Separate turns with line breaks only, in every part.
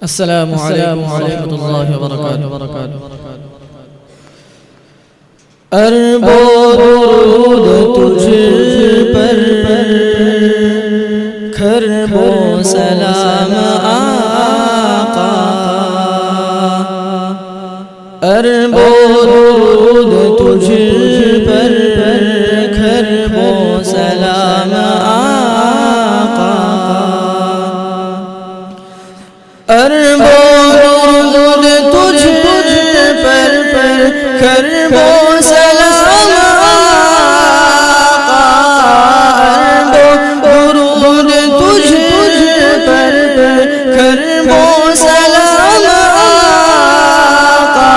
السلام علیکم ورحمۃ اللہ وبرکاتہ۔ اربوں درود تجھ پر، خربوں سلام آقا، اربوں درود تجھ پر، خربوں سلام آقا، اربوں درود تجھ پر، خربوں سلام آقا، اربوں درود تجھ پر، خربوں سلام آقا،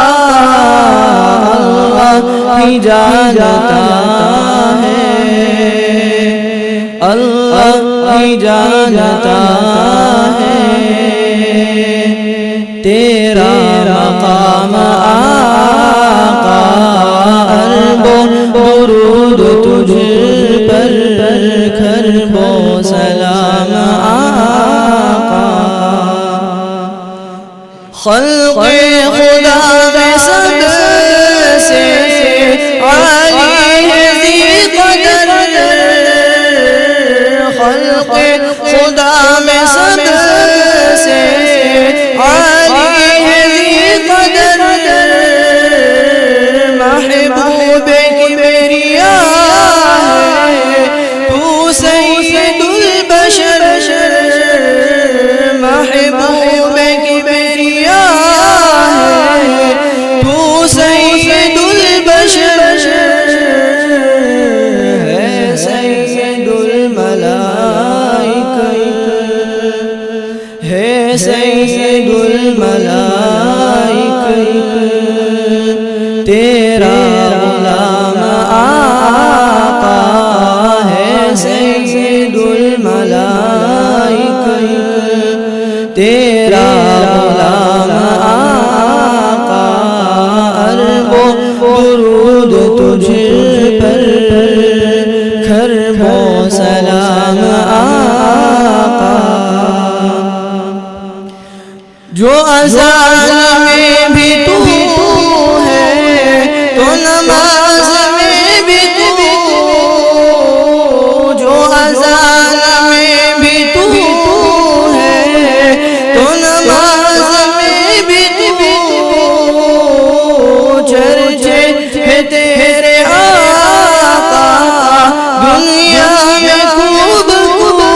اللہ ہی جانتا ہے، اللہ ہی جانتا ہے تیرا مقام آقا، اربوں درود تجھ پر، خربوں سلام آقا، خلق خدا میں سب سے عالی ہے ذی قدر، خلق خدا میں سب سے عالی ہے ذی قدر، محبوب کبریا ہے تو سید البشر، محبوب کبریا ہے تو سید البشر، ہے سید الملائکہ، ہے سید الملائکہ، تیرا غلام آقا ہے سید الملائکہ، تیرا غلام آقا، اربوں درود تجھ پر، خربوں سلام آقا، جو اذان میں بھی تو ہے تو نماز میں بھی تو، جو اذان میں بھی تو ہے تو نماز میں بھی تو، چرچے ہے تیرے آقا دنیا میں خوب کو،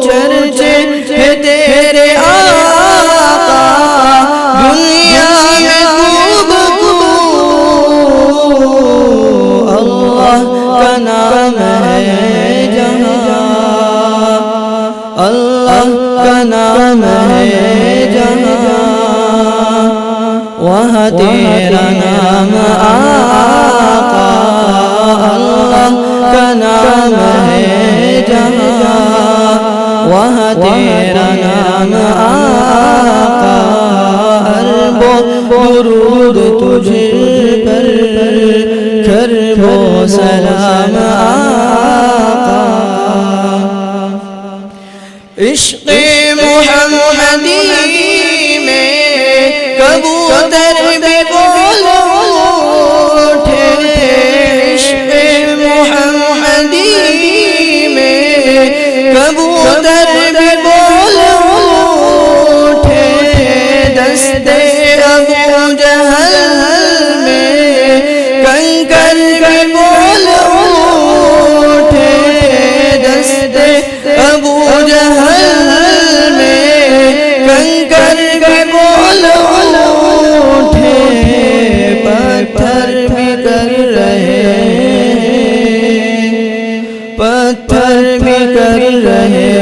چرچے ہے تیرے آقا دنیا میں خوب کو، اللہ کا نام ہے جہاں، اللہ کا نام ہے جہاں، وہاں تیرا نام آقا، اللہ کا نام ہے جہاں، وہاں تیرا نام آقا، اربوں درود تجھ پر، خربوں سلام آقا، عشق محمدی میں کبوتر بھی بول اٹھے، عشق محمدی میں کبوتر بھی بول اٹھے، دستے ابو جہل میں کنکر بھی بول اٹھے، دستے ابو جہل میں کنکر بھی بول اٹھے، پتھر بھی کر رہے، پتھر بھی کر رہے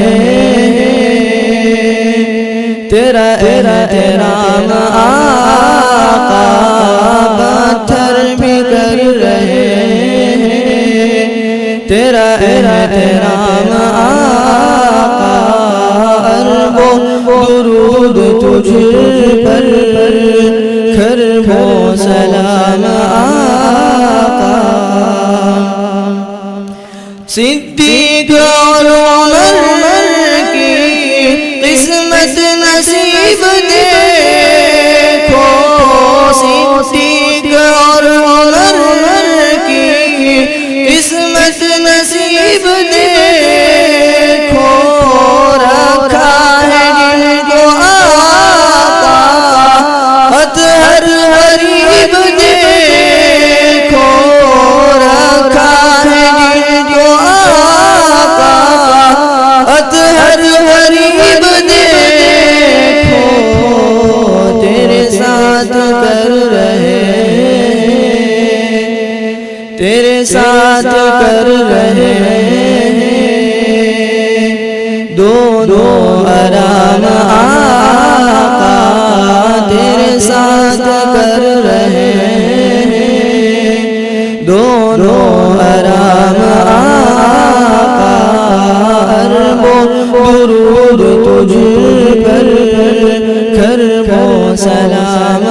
تیرا احترام آقا، پتھر بھی کر رہے تیرا احترام آقا، اربوں درود تجھ پر، خربوں سلام آقا، صدیق اور عمر کی قسمت
قسمت نصیب دیکھو صدیق اور عمر کی، قسمت نصیب دیکھو رکھا ہے جن کو آقا اطہر غریب دیکھو رکھا ہے جن کو آقا اطہر غریب دیکھو تیرے ساتھ کر رہے تیرے ساتھ کر رہے دونوں حرام آقا تیرے ساتھ کر رہے دونوں حرام آقا اربوں درود تجھ پر کربوں سلام